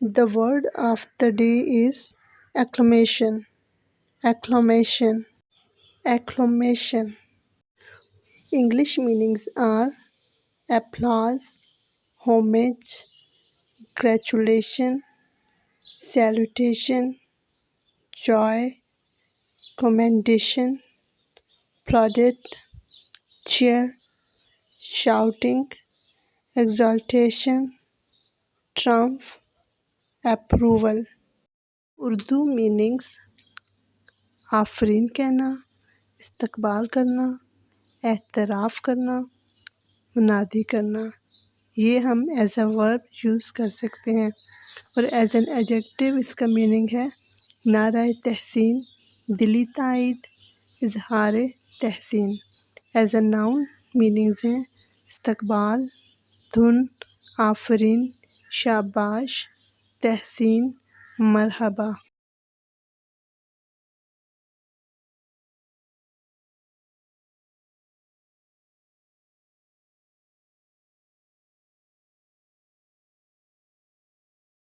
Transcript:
The word of the day is acclamation, acclamation, acclamation. English meanings are applause, homage, gratulation, salutation, joy, commendation, plaudit, cheer, shouting, exaltation, triumph, approval. Urdu meanings Afreen कहना, इस्तकबाल करना, एतराफ़ करना, मुनादी करना। ये हम as a verb use कर सकते हैं और एज एन एडजेक्टिव इसका मीनिंग है नाराए तहसीन, दिली तायद, इजहार तहसीन। एज अ नाउन मीनिंग्स हैं इस्तकबाल, धुन, आफरीन, शाबाश, तहसीन, मरहबा।